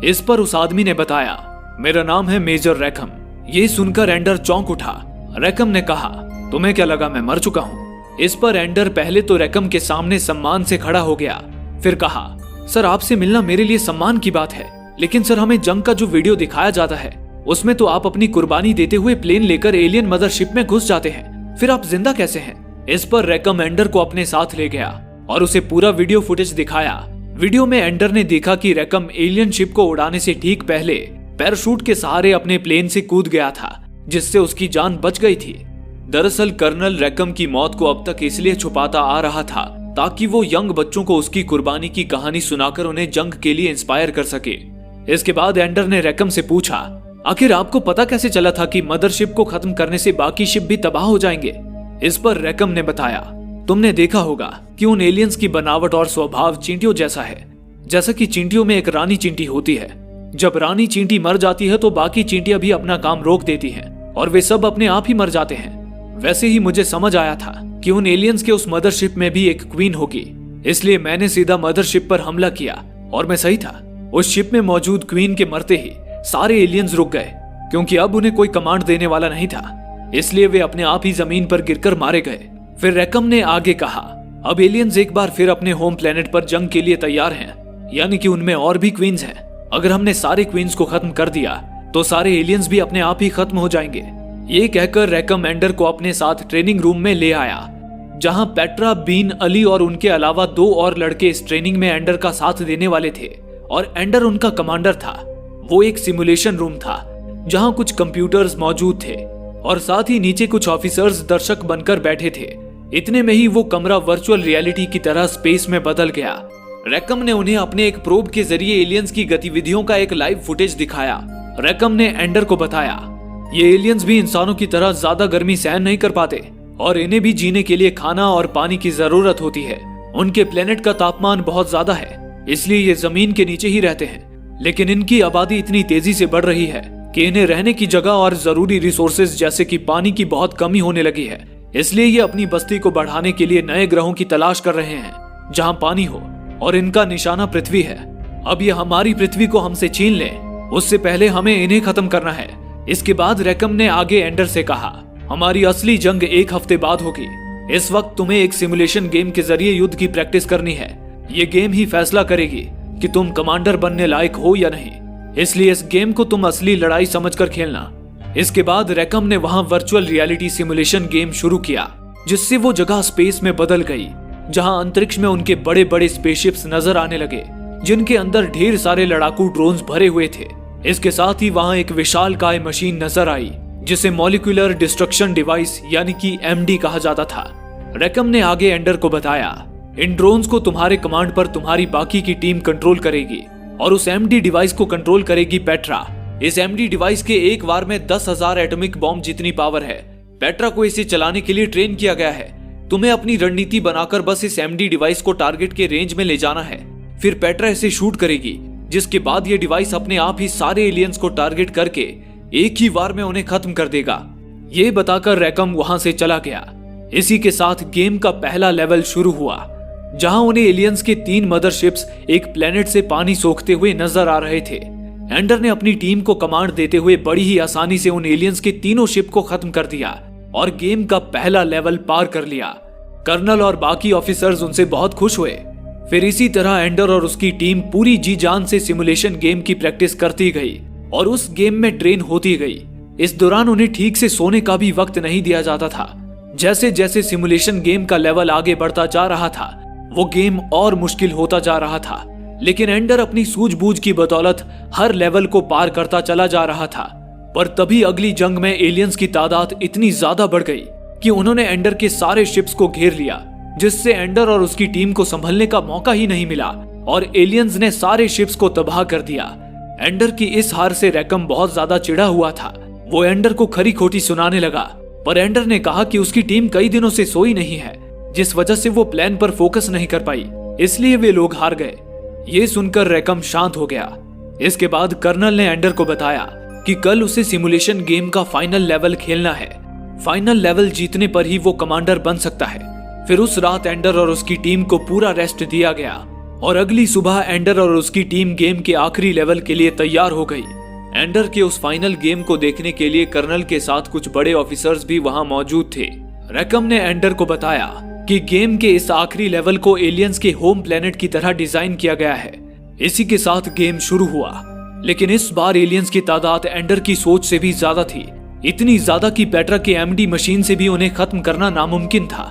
इस पर उस आदमी ने बताया, मेरा नाम है मेजर रैकम। ये सुनकर एंडर चौंक उठा। रैकम ने कहा, तुम्हें क्या लगा मैं मर चुका हूँ? इस पर एंडर पहले तो रैकम के सामने सम्मान से खड़ा हो गया, फिर कहा, सर आपसे मिलना मेरे लिए सम्मान की बात है, लेकिन सर हमें जंग का जो वीडियो दिखाया जाता है उसमें तो आप अपनी कुर्बानी देते हुए प्लेन लेकर एलियन मदरशिप में घुस जाते हैं, फिर आप जिंदा कैसे हैं? इस पर रैकम एंडर को अपने साथ ले गया और उसे पूरा वीडियो फुटेज दिखाया। वीडियो में एंडर ने देखा कि रैकम एलियन शिप को उड़ाने से ठीक पहले पैराशूट के सहारे अपने प्लेन से कूद गया था, जिससे उसकी जान बच गई थी। दरअसल कर्नल रैकम की मौत को अब तक इसलिए छुपाता आ रहा था ताकि वो यंग बच्चों को उसकी कुर्बानी की कहानी सुनाकर उन्हें जंग के लिए इंस्पायर कर सके। इसके बाद एंडर ने रैकम से पूछा, आखिर आपको पता कैसे चला था कि मदरशिप को खत्म करने से बाकी शिप भी तबाह हो जाएंगे? इस पर रैकम ने बताया, तुमने देखा होगा कि उन एलियंस की बनावट और स्वभाव चींटियों जैसा है। जैसा कि चींटियों में एक रानी चींटी होती है, जब रानी चींटी मर जाती है तो बाकी चींटियां भी अपना काम रोक देती हैं और वे सब अपने आप ही मर जाते हैं। वैसे ही मुझे समझ आया था कि उन एलियंस के उस मदरशिप में भी एक क्वीन होगी, इसलिए मैंने सीधा मदरशिप पर हमला किया और मैं सही था। उस शिप में मौजूद क्वीन के मरते ही सारे एलियंस रुक गए, क्योंकि अब उन्हें कोई कमांड देने वाला नहीं था, इसलिए वे अपने आप ही जमीन पर गिरकर मारे गए। फिर रैकम ने आगे कहा, अब एलियंस एक बार फिर अपने होम प्लेनेट पर जंग के लिए तैयार हैं, यानी कि उनमें और भी क्वींस हैं। अगर हमने सारे क्वींस को खत्म कर दिया तो सारे एलियंस भी अपने आप ही खत्म हो जाएंगे। ये कहकर रैकम एंडर को अपने साथ ट्रेनिंग रूम में ले आया, जहां पेट्रा, बीन, अली और उनके अलावा 2 और लड़के इस ट्रेनिंग में एंडर का साथ देने वाले थे और एंडर उनका कमांडर था। वो एक सिमुलेशन रूम था जहां कुछ कंप्यूटर्स मौजूद थे और साथ ही नीचे कुछ ऑफिसर्स दर्शक बनकर बैठे थे। इतने में ही वो कमरा वर्चुअल रियलिटी की तरह स्पेस में बदल गया। रैकम ने उन्हें अपने एक प्रोब के जरिए एलियंस की गतिविधियों का एक लाइव फुटेज दिखाया। रैकम ने एंडर को बताया, ये एलियंस भी इंसानों की तरह ज्यादा गर्मी सहन नहीं कर पाते और इन्हें भी जीने के लिए खाना और पानी की जरूरत होती है। उनके प्लेनेट का तापमान बहुत ज्यादा है, इसलिए ये जमीन के नीचे ही रहते हैं, लेकिन इनकी आबादी इतनी तेजी से बढ़ रही है कि इन्हें रहने की जगह और जरूरी रिसोर्सेज जैसे कि पानी की बहुत कमी होने लगी है। इसलिए ये अपनी बस्ती को बढ़ाने के लिए नए ग्रहों की तलाश कर रहे हैं जहां पानी हो, और इनका निशाना पृथ्वी है। अब ये हमारी पृथ्वी को हमसे छीन ले, उससे पहले हमें इन्हें खत्म करना है। इसके बाद रैकम ने आगे एंडर से कहा, हमारी असली जंग 1 हफ्ते बाद होगी। इस वक्त तुम्हें एक सिमुलेशन गेम के जरिए युद्ध की प्रैक्टिस करनी है। ये गेम ही फैसला करेगी कि तुम कमांडर बनने लायक हो या नहीं, इसलिए इस गेम को तुम असली लड़ाई समझकर खेलना। इसके बाद रैकम ने वहां वर्चुअल रियलिटी सिमुलेशन गेम शुरू किया, जिससे वो जगह स्पेस में बदल गई, जहां अंतरिक्ष में उनके बड़े बड़े स्पेसशिप्स नजर आने लगे, जिनके अंदर ढेर सारे लड़ाकू ड्रोन्स भरे हुए थे। इसके साथ ही वहां एक विशालकाय मशीन नजर आई, जिसे मॉलिक्यूलर डिस्ट्रक्शन डिवाइस यानी कि MD कहा जाता था। रैकम ने आगे एंडर को बताया, इन ड्रोन्स को तुम्हारे कमांड पर तुम्हारी बाकी की टीम कंट्रोल करेगी और उस MD डिवाइस को कंट्रोल करेगी पेट्रा। इस MD डिवाइस के एक बार में 10,000 एटॉमिक बॉम्ब जितनी पावर है। पेट्रा को इसे चलाने के लिए ट्रेन किया गया है। तुम्हें अपनी रणनीति बनाकर बस इस MD डिवाइस को टारगेट के रेंज में ले जाना है, फिर पेट्रा इसे शूट करेगी, जिसके बाद ये डिवाइस अपने आप ही सारे एलियंस को टारगेट करके एक ही बार में उन्हें खत्म कर देगा। ये बताकर रैकम वहां से चला गया। इसी के साथ गेम का पहला लेवल शुरू हुआ, जहां उन्हें एलियंस के 3 मदरशिप्स एक प्लेनेट से पानी सोखते हुए नजर आ रहे थे। एंडर ने अपनी टीम को कमांड देते हुए बड़ी ही आसानी से उन एलियंस के तीनों शिप को खत्म कर दिया और गेम का पहला लेवल पार कर लिया। कर्नल और बाकी ऑफिसर्स उनसे बहुत खुश हुए। फिर इसी तरह एंडर और उसकी टीम पूरी जी जान से सिमुलेशन गेम की प्रैक्टिस करती गई और उस गेम में ट्रेन होती गई। इस दौरान उन्हें ठीक से सोने का भी वक्त नहीं दिया जाता था। जैसे जैसे सिमुलेशन गेम का लेवल आगे बढ़ता जा रहा था, वो गेम और मुश्किल होता जा रहा था, लेकिन एंडर अपनी सूझबूझ की बदौलत हर लेवल को पार करता चला जा रहा था। पर तभी अगली जंग में एलियंस की तादाद इतनी ज्यादा बढ़ गई कि उन्होंने एंडर के सारे शिप्स को घेर लिया, जिससे एंडर और उसकी टीम को संभलने का मौका ही नहीं मिला और एलियंस ने सारे शिप्स को तबाह कर दिया। एंडर की इस हार से रैकम बहुत ज्यादा चिढ़ा हुआ था। वो एंडर को खरी खोटी सुनाने लगा, पर एंडर ने कहा कि उसकी टीम कई दिनों से सोई नहीं है, जिस वजह से वो प्लान पर फोकस नहीं कर पाई, इसलिए वे लोग हार गए। ये सुनकर रैकम शांत हो गया। इसके बाद कर्नल ने एंडर को बताया कि कल उसे सिमुलेशन गेम का फाइनल लेवल खेलना है। फाइनल लेवल जीतने पर ही वो कमांडर बन सकता है। फिर उस रात एंडर और उसकी टीम को पूरा रेस्ट दिया गया और अगली सुबह एंडर और उसकी टीम गेम के आखिरी लेवल के लिए तैयार हो गई। एंडर के उस फाइनल गेम को देखने के लिए कर्नल के साथ कुछ बड़े ऑफिसर्स भी वहां मौजूद थे। रैकम ने एंडर को बताया कि गेम के इस आखिरी लेवल को एलियंस के होम प्लेनेट की तरह डिजाइन किया गया है। इसी के साथ गेम शुरू हुआ, लेकिन इस बार एलियंस की तादाद एंडर की सोच से भी ज्यादा थी। इतनी ज्यादा कि पेट्रा के एमडी मशीन से भी उन्हें खत्म करना नामुमकिन था।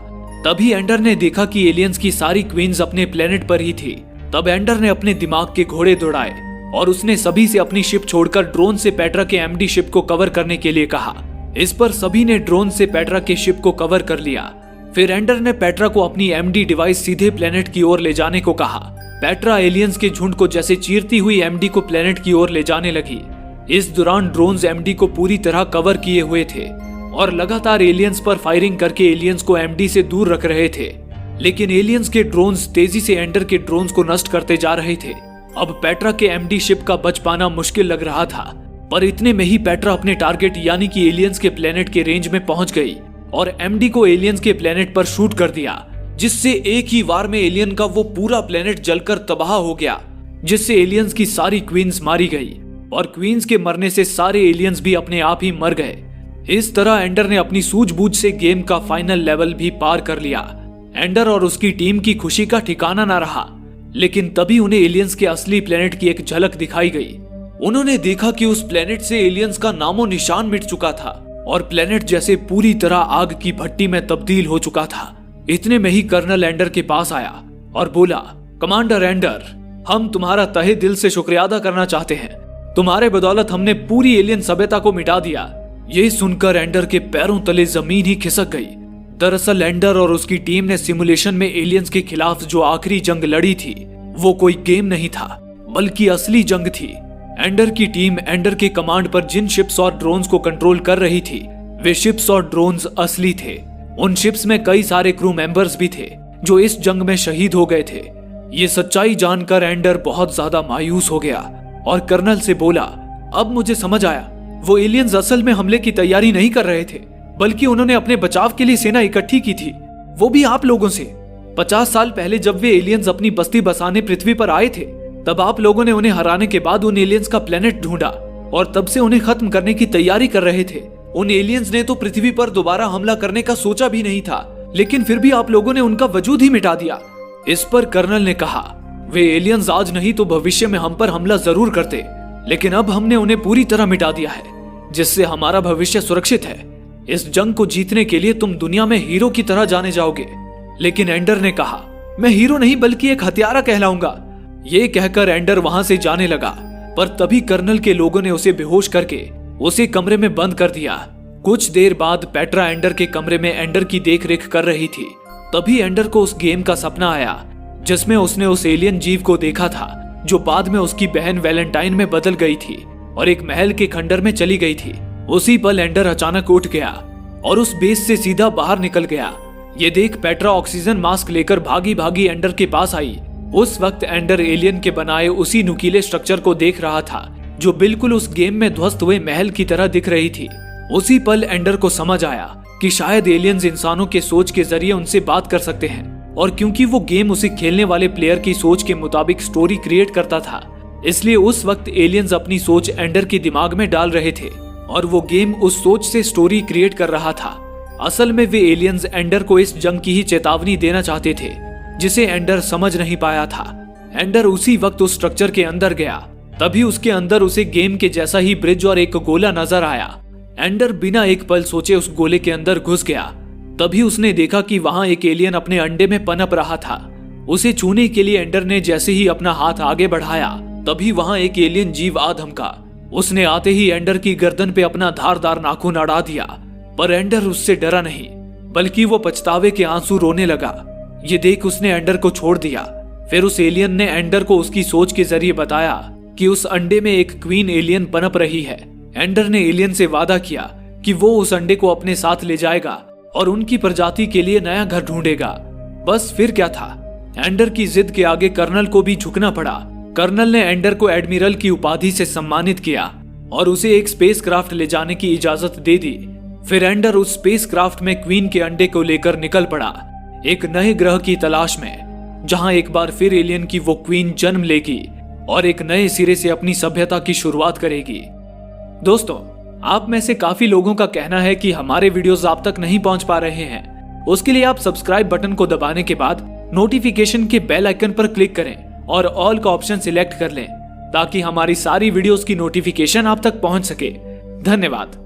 तभी एंडर ने देखा कि एलियंस की सारी क्वींस अपने प्लेनेट पर ही थी। तब एंडर ने अपने दिमाग के घोड़े दौड़ाए और उसने सभी से अपनी शिप छोड़कर ड्रोन से पेट्रा के एमडी शिप को कवर करने के लिए कहा। इस पर सभी ने ड्रोन से पेट्रा के शिप को कवर कर लिया। फिर एंडर ने पेट्रा को अपनी एमडी डिवाइस सीधे प्लेनेट की ओर ले जाने को कहा। पेट्रा एलियंस के झुंड को जैसे चीरती हुई एमडी को प्लेनेट की ओर ले जाने लगी। इस दौरान ड्रोन्स एमडी को पूरी तरह कवर किए हुए थे और लगातार एलियंस पर फायरिंग करके एलियंस को एमडी से दूर रख रहे थे। लेकिन एलियंस के ड्रोन्स तेजी से एंडर के ड्रोन्स को नष्ट करते जा रहे थे। अब पेट्रा के एमडी शिप का बच पाना मुश्किल लग रहा था, पर इतने में ही पेट्रा अपने टारगेट यानी कि एलियंस के प्लेनेट के रेंज में पहुंच गई और एमडी को एलियंस के प्लेनेट पर शूट कर दिया, जिससे एक ही वार में एलियन का वो पूरा प्लेनेट जलकर तबाह हो गया, जिससे एलियंस की सारी क्वींस मारी गई और क्वींस के मरने से सारे एलियंस भी अपने आप ही मर गए। इस तरह एंडर ने अपनी सूझबूझ से गेम का फाइनल लेवल भी पार कर लिया। एंडर और उसकी टीम की खुशी का ठिकाना ना रहा, लेकिन तभी उन्हें एलियंस के असली प्लेनेट की एक झलक दिखाई गई। उन्होंने देखा कि उस प्लेनेट से एलियंस का नामो निशान मिट चुका था और प्लेनेट जैसे पूरी तरह आग की भट्टी में तब्दील हो चुका था। इतने में ही कर्नल एंडर के पास आया और बोला, कमांडर एंडर, हम तुम्हारा तहे दिल से शुक्रिया अदा करना चाहते हैं। तुम्हारे बदौलत हमने पूरी एलियन सभ्यता को मिटा दिया। ये सुनकर एंडर के पैरों तले जमीन ही खिसक गई। दरअसल एंडर और उसकी टीम ने सिमुलेशन में एलियंस के खिलाफ जो आखिरी जंग लड़ी थी, वो कोई गेम नहीं था, बल्कि असली जंग थी। एंडर की टीम एंडर के कमांड पर जिन शिप्स और ड्रोन्स को कंट्रोल कर रही थी, वे शिप्स और ड्रोन्स असली थे। उन शिप्स में कई सारे क्रू मेंबर्स भी थे जो इस जंग में शहीद हो गए थे। ये सच्चाई जानकर एंडर बहुत ज्यादा मायूस हो गया और कर्नल से बोला, अब मुझे समझ आया, वो एलियंस असल में हमले की तैयारी नहीं कर रहे थे, बल्कि उन्होंने अपने बचाव के लिए सेना इकट्ठी की थी, वो भी आप लोगों से। 50 साल पहले जब वे एलियंस अपनी बस्ती बसाने पृथ्वी पर आए थे, तब आप लोगों ने उन्हें हराने के बाद उन एलियंस का प्लेनेट ढूंढा और तब से उन्हें खत्म करने की तैयारी कर रहे थे। उन एलियंस ने तो पृथ्वी पर दोबारा हमला करने का सोचा भी नहीं था, लेकिन फिर भी आप लोगों ने उनका वजूद ही मिटा दिया। इस पर कर्नल ने कहा, वे एलियंस आज नहीं तो भविष्य में हम पर हमला जरूर करते, लेकिन अब हमने उन्हें पूरी तरह मिटा दिया है, जिससे हमारा भविष्य सुरक्षित है। इस जंग को जीतने के लिए तुम दुनिया में हीरो की तरह जाने जाओगे। लेकिन एंडर ने कहा, मैं हीरो नहीं बल्कि एक हत्यारा कहलाऊंगा। ये कहकर एंडर वहां से जाने लगा, पर तभी कर्नल के लोगों ने उसे बेहोश करके उसे कमरे में बंद कर दिया। कुछ देर बाद पेट्रा एंडर के कमरे में एंडर की देखरेख कर रही थी। तभी एंडर को उस गेम का सपना आया जिसमें उसने उस एलियन जीव को देखा था, जो बाद में उसकी बहन वैलेंटाइन में बदल गई थी और एक महल के खंडर में चली गई थी। उसी पल एंडर अचानक उठ गया और उस बेस से सीधा बाहर निकल गया। ये देख पेट्रा ऑक्सीजन मास्क लेकर भागी भागी एंडर के पास आई। उस वक्त एंडर एलियन के बनाए उसी नुकीले स्ट्रक्चर को देख रहा था जो बिल्कुल उस गेम में ध्वस्त हुए महल की तरह दिख रही थी। उसी पल एंडर को समझ आया कि शायद एलियंस इंसानों के सोच के जरिए उनसे बात कर सकते हैं, और क्योंकि वो गेम उसे खेलने वाले प्लेयर की सोच के मुताबिक स्टोरी क्रिएट करता था, इसलिए उस वक्त एलियंस अपनी सोच एंडर के दिमाग में डाल रहे थे और वो गेम उस सोच से स्टोरी क्रिएट कर रहा था। असल में वे एलियंस एंडर को इस जंग की ही चेतावनी देना चाहते थे, जिसे एंडर समझ नहीं पाया था। एंडर उसी वक्त उस स्ट्रक्चर के अंदर गया। तभी उसके अंदर उसे गेम के जैसा ही ब्रिज और एक गोला नजर आया। एंडर बिना एक पल सोचे उस गोले के अंदर घुस गया। तभी उसने देखा कि वहां एक एलियन अपने अंडे में पनप रहा था। उसे छूने के लिए एंडर ने जैसे ही अपना हाथ आगे बढ़ाया, तभी वहां एक एलियन जीव आ धमका। उसने आते ही एंडर की गर्दन पे अपना धारदार नाखून अड़ा दिया, पर एंडर उससे डरा नहीं, बल्कि वो पछतावे के आंसू रोने लगा। ये देख उसने एंडर को छोड़ दिया। फिर उस एलियन ने एंडर को उसकी सोच के जरिए बताया कि उस अंडे में एक क्वीन एलियन पनप रही है। एंडर ने एलियन से वादा किया कि वो उस अंडे को अपने साथ ले जाएगा और उनकी प्रजाति के लिए नया घर ढूंढेगा। बस फिर क्या था, एंडर की जिद के आगे कर्नल को भी झुकना पड़ा कर्नल ने एंडर को एडमिरल की उपाधि से सम्मानित किया और उसे एक स्पेसक्राफ्ट ले जाने की इजाजत दे दी। फिर एंडर उस स्पेसक्राफ्ट में क्वीन के अंडे को लेकर निकल पड़ा, एक नए ग्रह की तलाश में, जहां एक बार फिर एलियन की वो क्वीन जन्म लेगी और एक नए सिरे से अपनी सभ्यता की शुरुआत करेगी। दोस्तों, आप में से काफी लोगों का कहना है कि हमारे वीडियोस आप तक नहीं पहुंच पा रहे हैं। उसके लिए आप सब्सक्राइब बटन को दबाने के बाद नोटिफिकेशन के बेल आइकन पर क्लिक करें और ऑल का ऑप्शन सिलेक्ट कर लें, ताकि हमारी सारी वीडियोस की नोटिफिकेशन आप तक पहुंच सके। धन्यवाद।